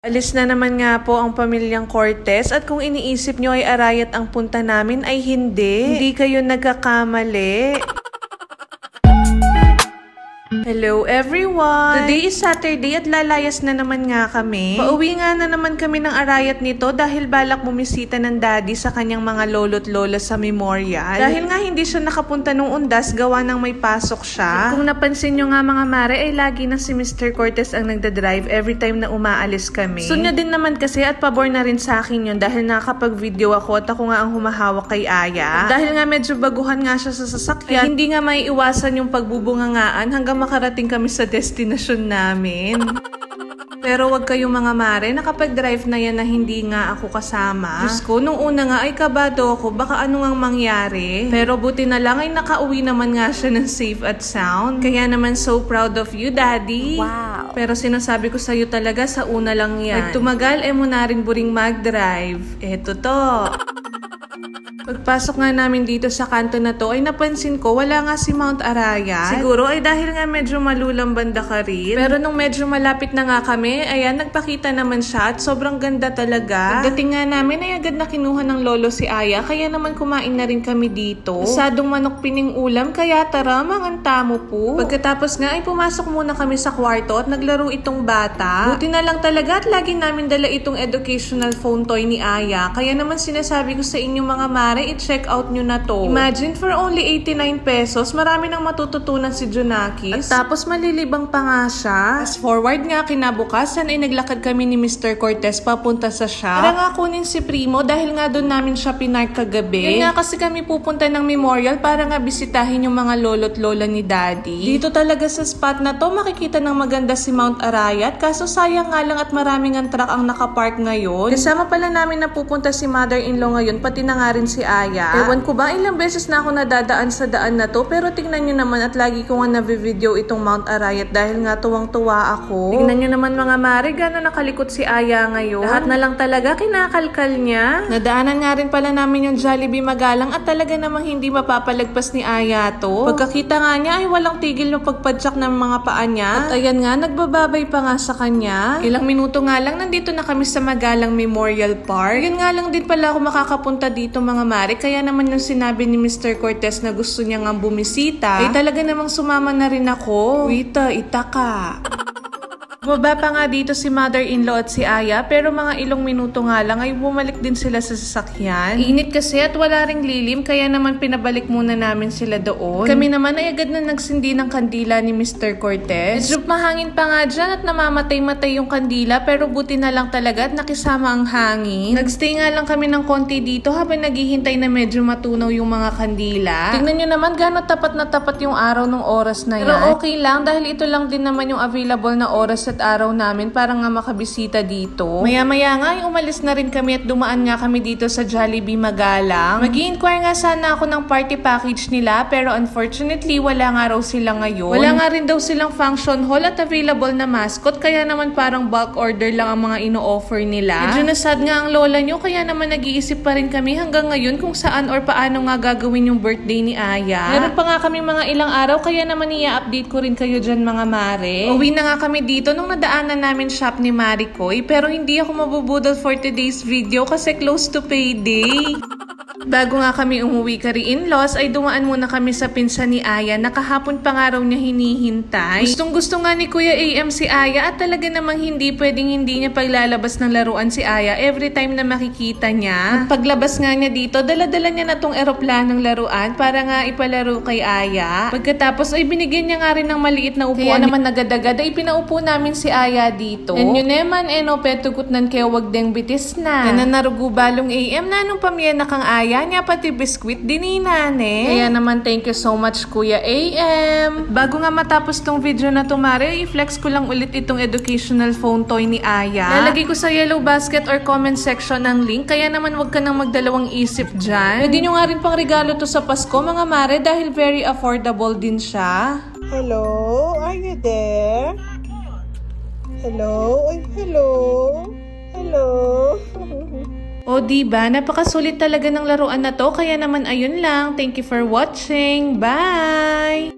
Alis na naman nga po ang pamilyang Cortez at kung iniisip nyo ay Arayat ang punta namin ay hindi. Hindi kayo nagkakamali. Hello everyone! Today is Saturday at lalayas na naman nga kami. Pauwi nga na naman kami ng Arayat nito dahil balak bumisita ng daddy sa kanyang mga lolo't lola sa memorial. Dahil nga hindi siya nakapunta nung undas gawa ng may pasok siya. At kung napansin nyo nga mga mare ay lagi na si Mr. Cortez ang nagdadrive every time na umaalis kami. Gusto niya din naman kasi at pabor na rin sa akin yun dahil nakakapag-video ako at ako nga ang humahawak kay Aya. At dahil nga medyo baguhan nga siya sa sasakyan, hindi nga maiiwasan yung pagbubungangaan hanggang makarating kami sa destinasyon namin. Pero wag kayong mga mare, nakapag-drive na yan na hindi nga ako kasama. Diyos ko, nung una nga ay kabado ako, baka ano ngang mangyari. Pero buti na lang ay nakauwi naman nga siya ng safe at sound. Kaya naman so proud of you, Daddy. Wow! Pero sinasabi ko sa'yo talaga, sa una lang yan. Nagtumagal, mo na rin buring mag-drive. Eto to. Pagpasok nga namin dito sa kanto na to ay napansin ko wala nga si Mount Arayat. Siguro ay dahil nga medyo malulang banda ka rin. Pero nung medyo malapit na nga kami, ayan nagpakita naman siya at sobrang ganda talaga. Pagdating nga namin ay agad na kinuha ng lolo si Aya kaya naman kumain na rin kami dito. Asadong manok pining ulam kaya tara manganta mo po. Pagkatapos nga ay pumasok muna kami sa kwarto at naglaro itong bata. Buti na lang talaga at lagi namin dala itong educational phone toy ni Aya. Kaya naman sinasabi ko sa inyo mga mare, i-check out nyo na to. Imagine for only 89 pesos, marami nang matututunan si Junakis. At tapos malilibang pa nga siya. Fast forward nga kinabukasan ay naglakad kami ni Mr. Cortez papunta sa shop. Para nga kunin si Primo dahil nga doon namin siya pinark kagabi. Yan nga kasi kami pupunta ng memorial para nga bisitahin yung mga lolo't lola ni Daddy. Dito talaga sa spot na to makikita ng maganda si Mount Arayat kaso sayang nga lang at maraming ang truck ang nakapark ngayon. Kasama pala namin na pupunta si mother-in-law ngayon pati na nga rin si Aya. Ewan ko ba, ilang beses na ako nadadaan sa daan na to pero tingnan nyo naman at lagi ko nga na-video itong Mount Arayat dahil nga tuwang-tuwa ako. Tingnan nyo naman mga mare, gano'n nakalikot si Aya ngayon. Lahat na lang talaga kinakalkal niya. Nadaanan nga rin pala namin yung Jollibee Magalang at talaga namang hindi mapapalagpas ni Aya to. Pagkakita nga niya ay walang tigil yung pagpadyak ng mga paa niya. At ayan nga, nagbababay pa nga sa kanya. Ilang minuto nga lang nandito na kami sa Magalang Memorial Park. Yun nga lang din pala ako makakapunta dito mga mare. Kaya naman yung sinabi ni Mr. Cortez na gusto niya nga bumisita, ay talaga namang sumama na rin ako. Wita, itaka. Baba pa nga dito si mother-in-law at si Aya pero mga ilang minuto nga lang ay bumalik din sila sa sasakyan. Init kasi at wala ring lilim kaya naman pinabalik muna namin sila doon. Kami naman ay agad na nagsindi ng kandila ni Mr. Cortez. Medyo mahangin pa nga dyan at namamatay-matay yung kandila pero buti na lang talaga at nakisama ang hangin. Nagstay nga lang kami ng konti dito habang naghihintay na medyo matunaw yung mga kandila. Tingnan nyo naman gano'n tapat na tapat yung araw ng oras na yan. Pero okay lang dahil ito lang din naman yung available na oras at araw namin para nga makabisita dito. Maya-maya nga ay umalis na rin kami at dumaan nga kami dito sa Jollibee Magalang. Mag-i-inquire nga sana ako ng party package nila pero unfortunately wala nga raw sila ngayon. Wala nga rin daw silang function hall at available na mascot kaya naman parang bulk order lang ang mga ino-offer nila. Medyo nasad nga ang lola nyo kaya naman nag-iisip pa rin kami hanggang ngayon kung saan or paano nga gagawin yung birthday ni Aya. Meron pa nga kami mga ilang araw kaya naman i-update ko rin kayo dyan mga mare. Uwi na nga kami dito nung nadaanan namin shop ni Maricoy pero hindi ako mabubudol for today's video kasi close to payday. Bago nga kami umuwi ka-in-laws ay dumaan muna kami sa pinsan ni Aya na kahapon pa nga raw niya hinihintay. Gustong-gusto nga ni Kuya AM si Aya at talaga namang hindi pwedeng hindi niya paglalabas ng laruan si Aya every time na makikita niya. At paglabas nga niya dito, dala-dala niya na tong eroplanong laruan para nga ipalaro kay Aya. Pagkatapos ay binigyan niya nga rin ng maliit na upuan. Kaya naman nagad-agad ay pinaupo namin si Aya dito. And yun naman no petugot nan kaya wag deng bitis na. Narugo balong AM na nung pamilya na kang Aya niya pati biskwit dininane. Kaya naman thank you so much Kuya AM. Bago nga matapos tong video na to mare, i-flex ko lang ulit itong educational phone toy ni Aya. Lalagay ko sa yellow basket or comment section ng link kaya naman wag ka nang magdalawang isip dyan. Pwede nyo nga rin pang regalo to sa Pasko mga mare dahil very affordable din siya. Hello? Are you there? Hello? Ay, hello? Hello? O diba, napakasulit talaga ng laruan na to kaya naman ayun lang. Thank you for watching. Bye!